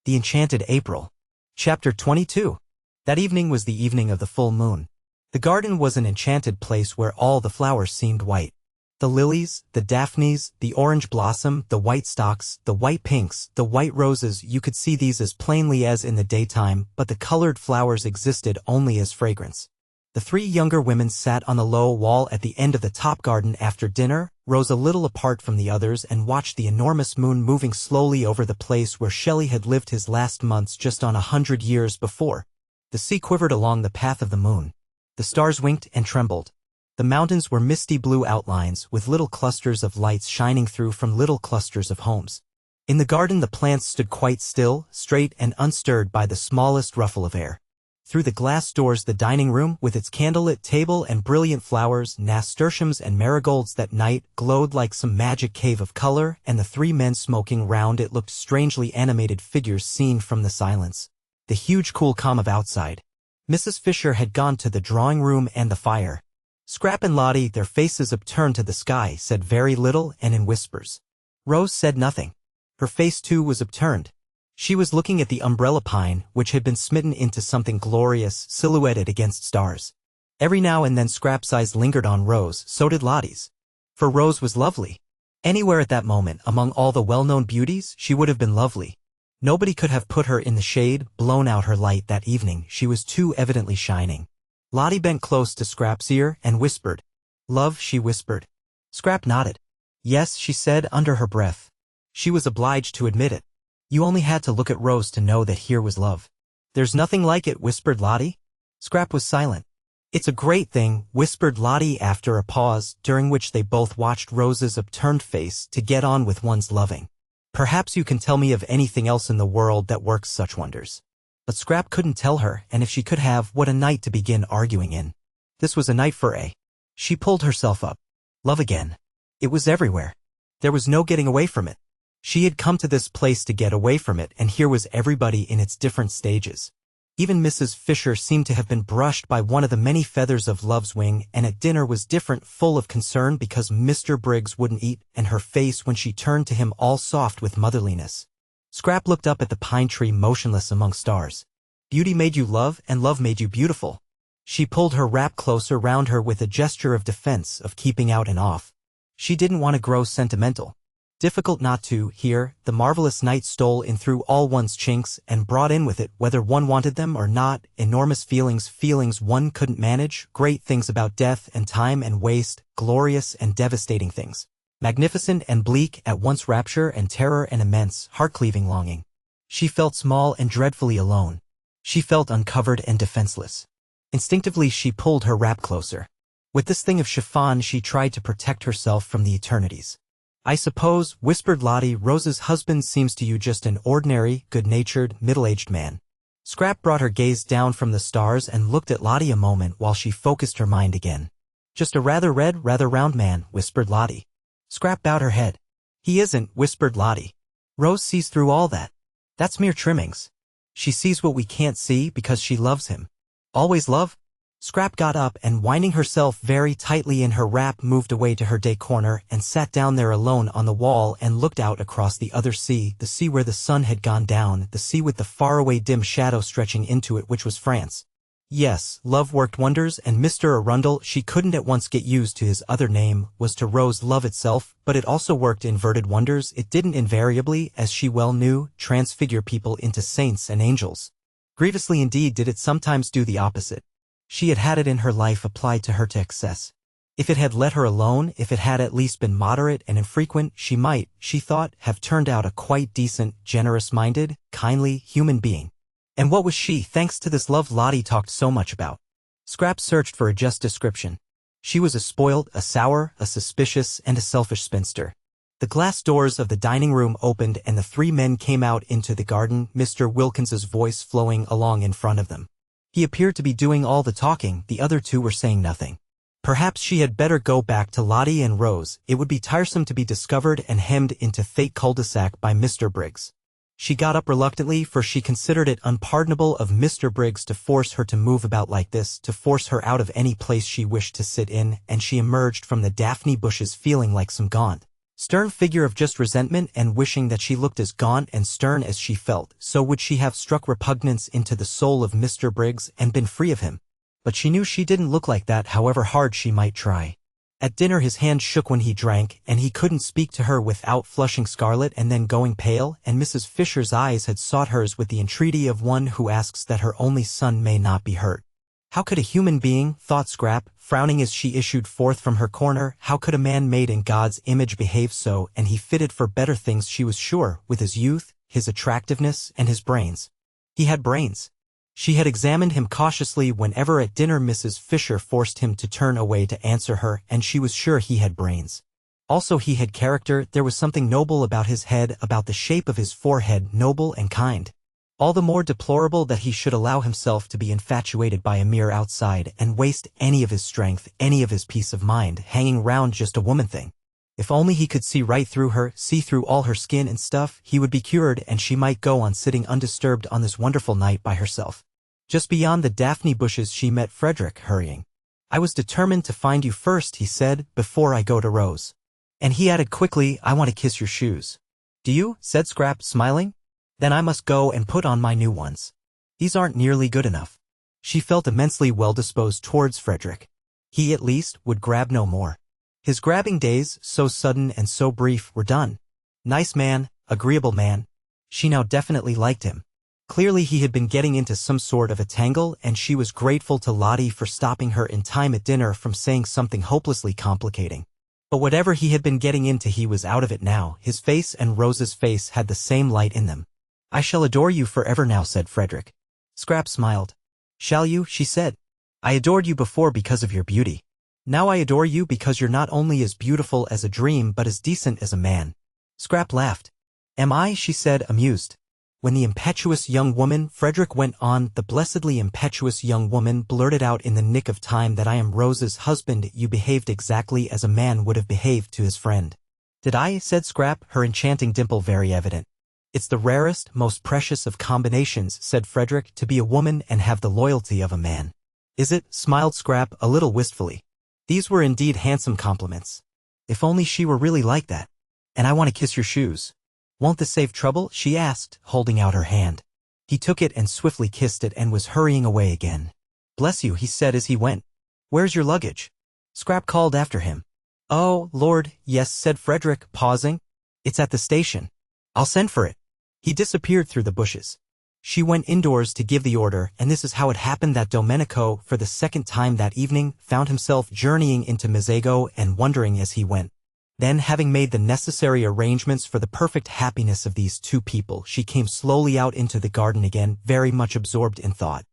The Enchanted April. Chapter 22. That evening was the evening of the full moon. The garden was an enchanted place where all the flowers seemed white. The lilies, the daphnes, the orange blossom, the white stalks, the white pinks, the white roses, you could see these as plainly as in the daytime, but the colored flowers existed only as fragrance. The three younger women sat on the low wall at the end of the top garden after dinner, rose a little apart from the others and watched the enormous moon moving slowly over the place where Shelley had lived his last months just on 100 years before. The sea quivered along the path of the moon. The stars winked and trembled. The mountains were misty blue outlines with little clusters of lights shining through from little clusters of homes. In the garden the plants stood quite still, straight and unstirred by the smallest ruffle of air. Through the glass doors the dining room, with its candlelit table and brilliant flowers, nasturtiums and marigolds that night, glowed like some magic cave of color, and the three men smoking round it looked strangely animated figures seen from the silence. The huge cool calm of outside. Mrs. Fisher had gone to the drawing room and the fire. Scrap and Lottie, their faces upturned to the sky, said very little and in whispers. Rose said nothing. Her face too was upturned. She was looking at the umbrella pine, which had been smitten into something glorious, silhouetted against stars. Every now and then Scrap's eyes lingered on Rose, so did Lottie's. For Rose was lovely. Anywhere at that moment, among all the well-known beauties, she would have been lovely. Nobody could have put her in the shade, blown out her light that evening, she was too evidently shining. Lottie bent close to Scrap's ear and whispered. "Love," she whispered. Scrap nodded. "Yes," she said under her breath. She was obliged to admit it. You only had to look at Rose to know that here was love. "There's nothing like it," whispered Lottie. Scrap was silent. "It's a great thing," whispered Lottie after a pause, during which they both watched Rose's upturned face, "to get on with one's loving. Perhaps you can tell me of anything else in the world that works such wonders." But Scrap couldn't tell her, and if she could have, what a night to begin arguing in. This was a night for a. She pulled herself up. Love again. It was everywhere. There was no getting away from it. She had come to this place to get away from it, and here was everybody in its different stages. Even Mrs. Fisher seemed to have been brushed by one of the many feathers of love's wing, and at dinner was different, full of concern because Mr. Briggs wouldn't eat, and her face when she turned to him all soft with motherliness. Scrap looked up at the pine tree motionless among stars. Beauty made you love, and love made you beautiful. She pulled her wrap closer round her with a gesture of defense, of keeping out and off. She didn't want to grow sentimental. Difficult not to. Here, the marvelous night stole in through all one's chinks and brought in with it, whether one wanted them or not, enormous feelings one couldn't manage, great things about death and time and waste, glorious and devastating things. Magnificent and bleak, at once rapture and terror and immense, heart-cleaving longing. She felt small and dreadfully alone. She felt uncovered and defenseless. Instinctively she pulled her wrap closer. With this thing of chiffon she tried to protect herself from the eternities. "I suppose," whispered Lottie, "Rose's husband seems to you just an ordinary, good-natured, middle-aged man." Scrap brought her gaze down from the stars and looked at Lottie a moment while she focused her mind again. "Just a rather red, rather round man," whispered Lottie. Scrap bowed her head. "He isn't," whispered Lottie. "Rose sees through all that. That's mere trimmings. She sees what we can't see because she loves him." "Always love?" Scrap got up and, winding herself very tightly in her wrap, moved away to her day corner and sat down there alone on the wall and looked out across the other sea, the sea where the sun had gone down, the sea with the faraway dim shadow stretching into it, which was France. Yes, love worked wonders, and Mr. Arundel, she couldn't at once get used to his other name, was to Rose love itself, but it also worked inverted wonders. It didn't invariably, as she well knew, transfigure people into saints and angels. Grievously indeed did it sometimes do the opposite. She had had it in her life applied to her to excess. If it had let her alone, if it had at least been moderate and infrequent, she might, she thought, have turned out a quite decent, generous-minded, kindly, human being. And what was she, thanks to this love Lottie talked so much about? Scrap searched for a just description. She was a spoiled, a sour, a suspicious, and a selfish spinster. The glass doors of the dining room opened and the three men came out into the garden, Mr. Wilkins's voice flowing along in front of them. He appeared to be doing all the talking, the other two were saying nothing. Perhaps she had better go back to Lottie and Rose. It would be tiresome to be discovered and hemmed into fate cul-de-sac by Mr. Briggs. She got up reluctantly, for she considered it unpardonable of Mr. Briggs to force her to move about like this, to force her out of any place she wished to sit in, and she emerged from the daphne bushes feeling like some gaunt, Stern figure of just resentment and wishing that she looked as gaunt and stern as she felt, so would she have struck repugnance into the soul of Mr. Briggs and been free of him. But she knew she didn't look like that however hard she might try. At dinner his hand shook when he drank, and he couldn't speak to her without flushing scarlet and then going pale, and Mrs. Fisher's eyes had sought hers with the entreaty of one who asks that her only son may not be hurt. How could a human being, thought Scrap, frowning as she issued forth from her corner, how could a man made in God's image behave so, and he fitted for better things she was sure, with his youth, his attractiveness, and his brains. He had brains. She had examined him cautiously whenever at dinner Mrs. Fisher forced him to turn away to answer her, and she was sure he had brains. Also he had character, there was something noble about his head, about the shape of his forehead, noble and kind. All the more deplorable that he should allow himself to be infatuated by a mere outside and waste any of his strength, any of his peace of mind, hanging round just a woman thing. If only he could see right through her, see through all her skin and stuff, he would be cured and she might go on sitting undisturbed on this wonderful night by herself. Just beyond the daphne bushes she met Frederick, hurrying. "I was determined to find you first," he said, "before I go to Rose." And he added quickly, "I want to kiss your shoes." "Do you?" said Scrap, smiling. "Then I must go and put on my new ones. These aren't nearly good enough." She felt immensely well-disposed towards Frederick. He, at least, would grab no more. His grabbing days, so sudden and so brief, were done. Nice man, agreeable man. She now definitely liked him. Clearly he had been getting into some sort of a tangle, and she was grateful to Lottie for stopping her in time at dinner from saying something hopelessly complicating. But whatever he had been getting into, he was out of it now. His face and Rose's face had the same light in them. "I shall adore you forever now," said Frederick. Scrap smiled. "Shall you?" she said. "I adored you before because of your beauty. Now I adore you because you're not only as beautiful as a dream but as decent as a man." Scrap laughed. "Am I?" she said, amused. "When the impetuous young woman," Frederick went on, "the blessedly impetuous young woman blurted out in the nick of time that I am Rose's husband, you behaved exactly as a man would have behaved to his friend." "Did I?" said Scrap, her enchanting dimple very evident. "It's the rarest, most precious of combinations," said Frederick, "to be a woman and have the loyalty of a man." "Is it?" smiled Scrap, a little wistfully. These were indeed handsome compliments. If only she were really like that. "And I want to kiss your shoes." "Won't this save trouble?" she asked, holding out her hand. He took it and swiftly kissed it and was hurrying away again. "Bless you," he said as he went. "Where's your luggage?" Scrap called after him. "Oh, Lord, yes," said Frederick, pausing. "It's at the station. I'll send for it." He disappeared through the bushes. She went indoors to give the order, and this is how it happened that Domenico, for the second time that evening, found himself journeying into Mezzago and wondering as he went. Then, having made the necessary arrangements for the perfect happiness of these two people, she came slowly out into the garden again, very much absorbed in thought.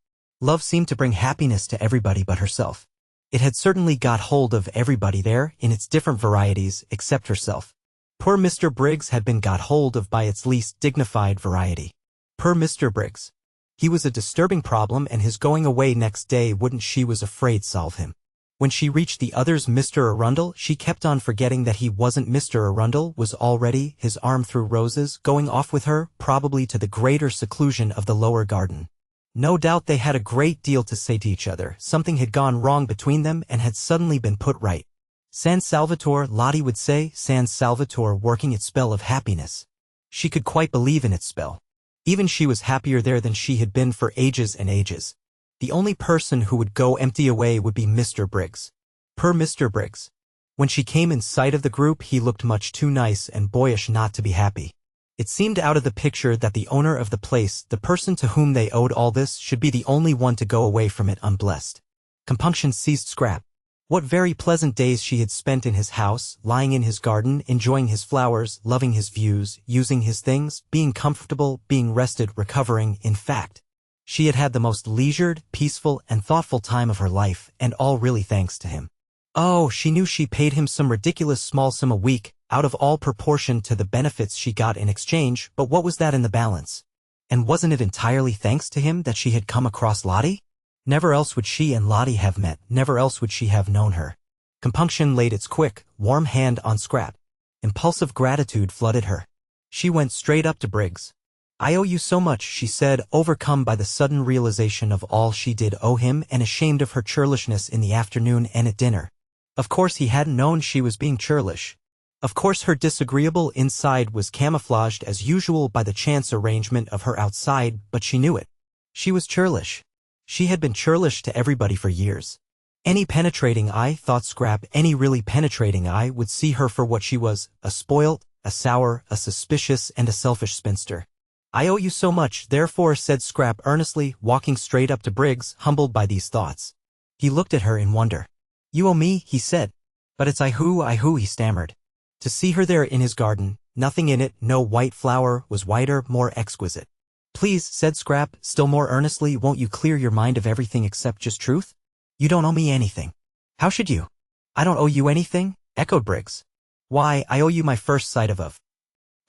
Love seemed to bring happiness to everybody but herself. It had certainly got hold of everybody there, in its different varieties, except herself. Poor Mr. Briggs had been got hold of by its least dignified variety. Poor Mr. Briggs. He was a disturbing problem, and his going away next day wouldn't, she was afraid, solve him. When she reached the others, Mr. Arundel, she kept on forgetting that he wasn't Mr. Arundel, was already, his arm through Rose's, going off with her, probably to the greater seclusion of the lower garden. No doubt they had a great deal to say to each other. Something had gone wrong between them and had suddenly been put right. San Salvatore, Lottie would say, San Salvatore working its spell of happiness. She could quite believe in its spell. Even she was happier there than she had been for ages and ages. The only person who would go empty away would be Mr. Briggs. Poor Mr. Briggs. When she came in sight of the group, he looked much too nice and boyish not to be happy. It seemed out of the picture that the owner of the place, the person to whom they owed all this, should be the only one to go away from it unblessed. Compunction seized Scrap. What very pleasant days she had spent in his house, lying in his garden, enjoying his flowers, loving his views, using his things, being comfortable, being rested, recovering, in fact. She had had the most leisured, peaceful, and thoughtful time of her life, and all really thanks to him. Oh, she knew she paid him some ridiculous small sum a week, out of all proportion to the benefits she got in exchange, but what was that in the balance? And wasn't it entirely thanks to him that she had come across Lottie? Never else would she and Lottie have met, never else would she have known her. Compunction laid its quick, warm hand on Scrap. Impulsive gratitude flooded her. She went straight up to Briggs. "I owe you so much," she said, overcome by the sudden realization of all she did owe him and ashamed of her churlishness in the afternoon and at dinner. Of course he hadn't known she was being churlish. Of course her disagreeable inside was camouflaged as usual by the chance arrangement of her outside, but she knew it. She was churlish. She had been churlish to everybody for years. Any penetrating eye, thought Scrap, any really penetrating eye would see her for what she was, a spoilt, a sour, a suspicious, and a selfish spinster. I owe you so much, therefore, said Scrap earnestly, walking straight up to Briggs, humbled by these thoughts. He looked at her in wonder. You owe me, he said. But it's I who, he stammered. To see her there in his garden, nothing in it, no white flower, was whiter, more exquisite. Please, said Scrap, still more earnestly, won't you clear your mind of everything except just truth? You don't owe me anything. How should you? I don't owe you anything, echoed Briggs. Why, I owe you my first sight of.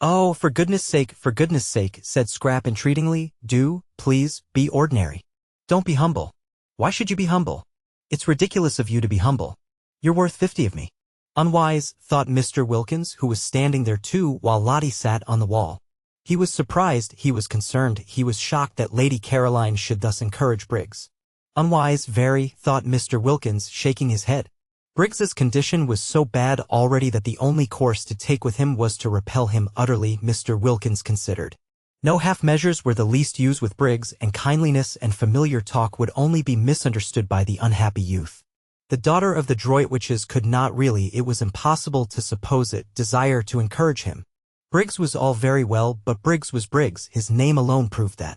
Oh, for goodness sake, said Scrap entreatingly, do, please, be ordinary. Don't be humble. Why should you be humble? It's ridiculous of you to be humble. You're worth 50 of me. Unwise, thought Mr. Wilkins, who was standing there too while Lottie sat on the wall. He was surprised, he was concerned, he was shocked that Lady Caroline should thus encourage Briggs. Unwise, very, thought Mr. Wilkins, shaking his head. Briggs's condition was so bad already that the only course to take with him was to repel him utterly, Mr. Wilkins considered. No half measures were the least used with Briggs, and kindliness and familiar talk would only be misunderstood by the unhappy youth. The daughter of the Droitwiches could not really, it was impossible to suppose it, desire to encourage him. Briggs was all very well, but Briggs was Briggs, his name alone proved that.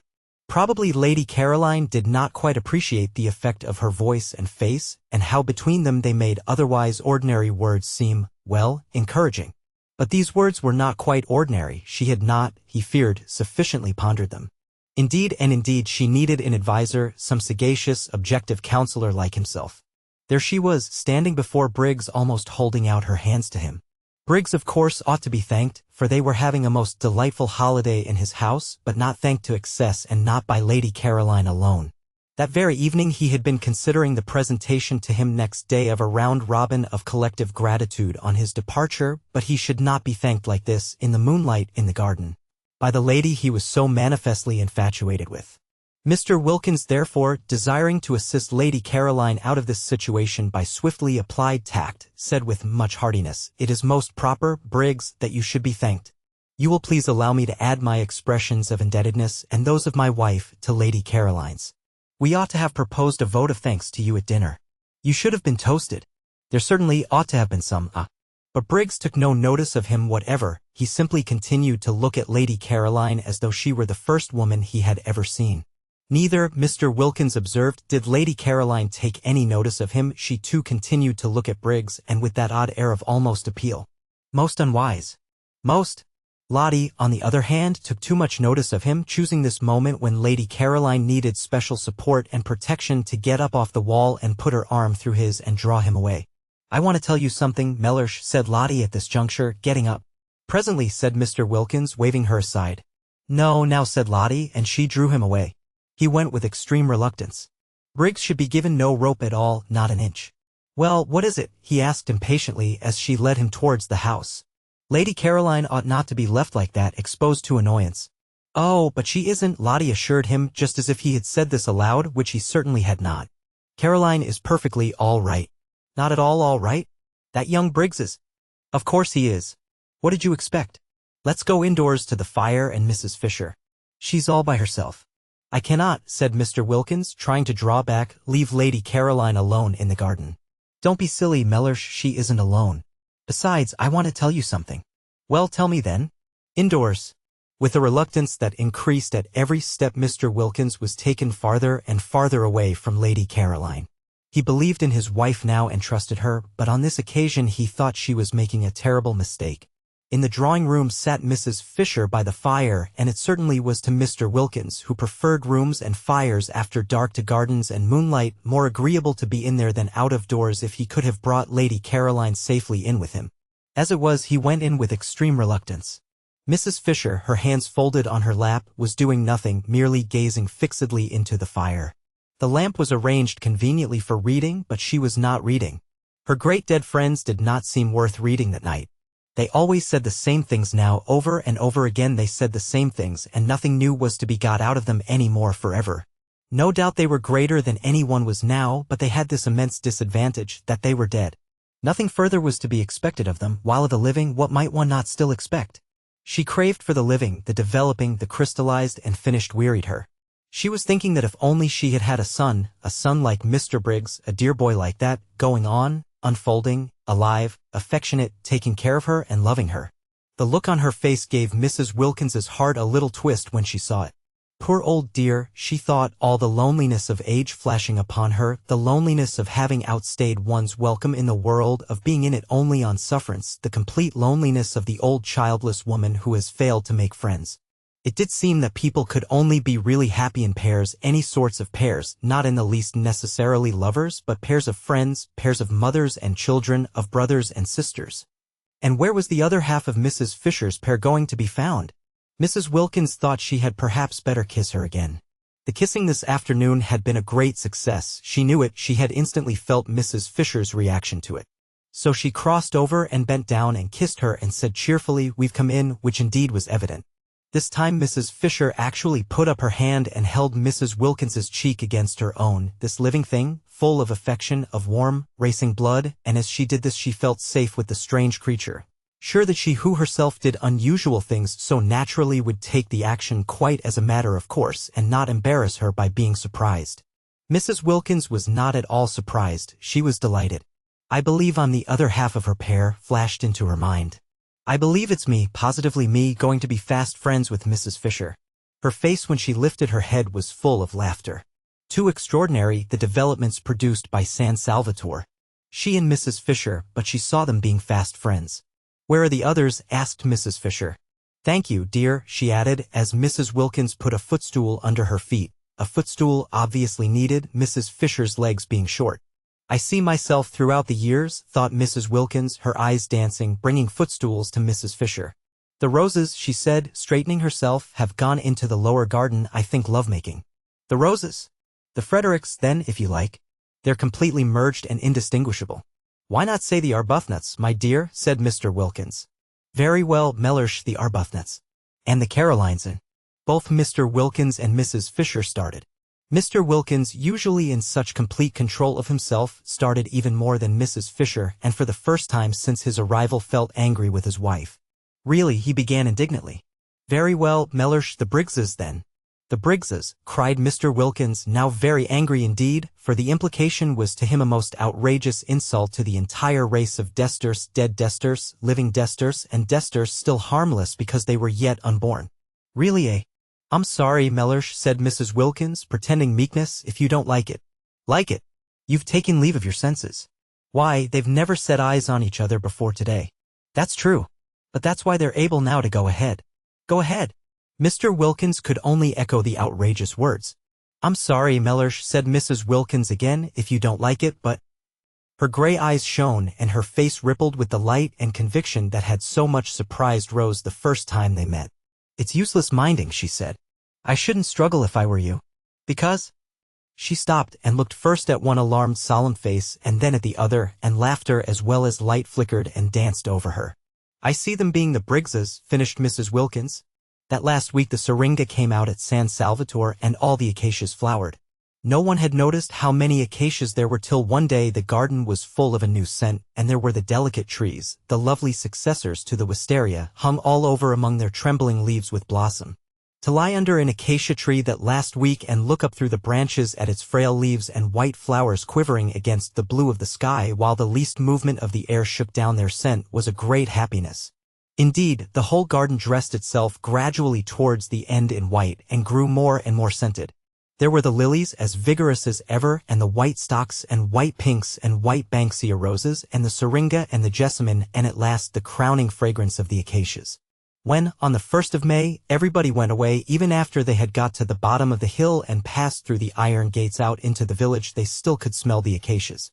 Probably Lady Caroline did not quite appreciate the effect of her voice and face, and how between them they made otherwise ordinary words seem, well, encouraging. But these words were not quite ordinary, she had not, he feared, sufficiently pondered them. Indeed she needed an adviser, some sagacious, objective counselor like himself. There she was, standing before Briggs almost holding out her hands to him. Briggs of course ought to be thanked, for they were having a most delightful holiday in his house, but not thanked to excess and not by Lady Caroline alone. That very evening he had been considering the presentation to him next day of a round-robin of collective gratitude on his departure, but he should not be thanked like this, in the moonlight, in the garden, by the lady he was so manifestly infatuated with. Mr. Wilkins therefore, desiring to assist Lady Caroline out of this situation by swiftly applied tact, said with much heartiness, "It is most proper, Briggs, that you should be thanked. You will please allow me to add my expressions of indebtedness and those of my wife to Lady Caroline's. We ought to have proposed a vote of thanks to you at dinner. You should have been toasted. There certainly ought to have been some, But Briggs took no notice of him whatever, he simply continued to look at Lady Caroline as though she were the first woman he had ever seen. Neither, Mr. Wilkins observed, did Lady Caroline take any notice of him. She too continued to look at Briggs, and with that odd air of almost appeal. Most unwise. Most. Lottie, on the other hand, took too much notice of him, choosing this moment when Lady Caroline needed special support and protection to get up off the wall and put her arm through his and draw him away. I want to tell you something, Mellersh, said Lottie at this juncture, getting up. Presently, said Mr. Wilkins, waving her aside. No, now, said Lottie, and she drew him away. He went with extreme reluctance. Briggs should be given no rope at all, not an inch. Well, what is it? He asked impatiently as she led him towards the house. Lady Caroline ought not to be left like that, exposed to annoyance. Oh, but she isn't, Lottie assured him, just as if he had said this aloud, which he certainly had not. Caroline is perfectly all right. Not at all right? That young Briggs is. Of course he is. What did you expect? Let's go indoors to the fire and Mrs. Fisher. She's all by herself. I cannot, said Mr. Wilkins, trying to draw back, leave Lady Caroline alone in the garden. Don't be silly, Mellersh, she isn't alone. Besides, I want to tell you something. Well, tell me then. Indoors. With a reluctance that increased at every step, Mr. Wilkins was taken farther and farther away from Lady Caroline. He believed in his wife now and trusted her, but on this occasion he thought she was making a terrible mistake. In the drawing-room sat Mrs. Fisher by the fire, and it certainly was to Mr. Wilkins, who preferred rooms and fires after dark to gardens and moonlight, more agreeable to be in there than out of doors if he could have brought Lady Caroline safely in with him. As it was, he went in with extreme reluctance. Mrs. Fisher, her hands folded on her lap, was doing nothing, merely gazing fixedly into the fire. The lamp was arranged conveniently for reading, but she was not reading. Her great dead friends did not seem worth reading that night. They always said the same things now, over and over again they said the same things, and nothing new was to be got out of them any more forever. No doubt they were greater than anyone was now, but they had this immense disadvantage, that they were dead. Nothing further was to be expected of them, while of the living what might one not still expect? She craved for the living, the developing, the crystallized and finished wearied her. She was thinking that if only she had had a son like Mr. Briggs, a dear boy like that, going on, unfolding, alive, affectionate, taking care of her and loving her. The look on her face gave Mrs. Wilkins's heart a little twist when she saw it. Poor old dear, she thought, all the loneliness of age flashing upon her, the loneliness of having outstayed one's welcome in the world, of being in it only on sufferance, the complete loneliness of the old childless woman who has failed to make friends. It did seem that people could only be really happy in pairs, any sorts of pairs, not in the least necessarily lovers, but pairs of friends, pairs of mothers and children, of brothers and sisters. And where was the other half of Mrs. Fisher's pair going to be found? Mrs. Wilkins thought she had perhaps better kiss her again. The kissing this afternoon had been a great success. She knew it. She had instantly felt Mrs. Fisher's reaction to it. So she crossed over and bent down and kissed her and said cheerfully, "We've come in," which indeed was evident. This time Mrs. Fisher actually put up her hand and held Mrs. Wilkins's cheek against her own, this living thing, full of affection, of warm, racing blood, and as she did this she felt safe with the strange creature. Sure that she who herself did unusual things so naturally would take the action quite as a matter of course and not embarrass her by being surprised. Mrs. Wilkins was not at all surprised, she was delighted. "I believe I'm the other half of her pair," flashed into her mind. "I believe it's me, positively me, going to be fast friends with Mrs. Fisher." Her face when she lifted her head was full of laughter. Too extraordinary, the developments produced by San Salvatore. She and Mrs. Fisher, but she saw them being fast friends. "Where are the others?" asked Mrs. Fisher. "Thank you, dear," she added, as Mrs. Wilkins put a footstool under her feet, a footstool obviously needed, Mrs. Fisher's legs being short. "I see myself throughout the years," thought Mrs. Wilkins, her eyes dancing, bringing footstools to Mrs. Fisher. "The roses," she said, straightening herself, "have gone into the lower garden, I think, lovemaking." "The roses?" "The Fredericks, then, if you like. They're completely merged and indistinguishable." "Why not say the Arbuthnot's, my dear?" said Mr. Wilkins. "Very well, Mellersh, the Arbuthnot's." "And the Carolinesen." Both Mr. Wilkins and Mrs. Fisher started. Mr. Wilkins, usually in such complete control of himself, started even more than Mrs. Fisher, and for the first time since his arrival felt angry with his wife. "Really," he began indignantly. "Very well, Mellersh, the Briggses then." "The Briggses," cried Mr. Wilkins, now very angry indeed, for the implication was to him a most outrageous insult to the entire race of Desters, dead Desters, living Desters, and Desters still harmless because they were yet unborn. "Really, eh?" "I'm sorry, Mellersh," said Mrs. Wilkins, pretending meekness, "if you don't like it." "Like it? You've taken leave of your senses. Why, they've never set eyes on each other before today." "That's true. But that's why they're able now to go ahead." "Go ahead." Mr. Wilkins could only echo the outrageous words. "I'm sorry, Mellersh," said Mrs. Wilkins again, "if you don't like it, but—" Her gray eyes shone and her face rippled with the light and conviction that had so much surprised Rose the first time they met. "It's useless minding," she said. "I shouldn't struggle if I were you. Because—" She stopped and looked first at one alarmed solemn face and then at the other, and laughter as well as light flickered and danced over her. "I see them being the Briggses," finished Mrs. Wilkins. "That last week the syringa came out at San Salvatore and all the acacias flowered. No one had noticed how many acacias there were till one day the garden was full of a new scent, and there were the delicate trees, the lovely successors to the wisteria, hung all over among their trembling leaves with blossom. To lie under an acacia tree that last week and look up through the branches at its frail leaves and white flowers quivering against the blue of the sky while the least movement of the air shook down their scent was a great happiness. Indeed, the whole garden dressed itself gradually towards the end in white and grew more and more scented. There were the lilies as vigorous as ever, and the white stocks and white pinks and white banksia roses and the syringa and the jessamine, and at last the crowning fragrance of the acacias. When, on the 1st of May, everybody went away, even after they had got to the bottom of the hill and passed through the iron gates out into the village, they still could smell the acacias.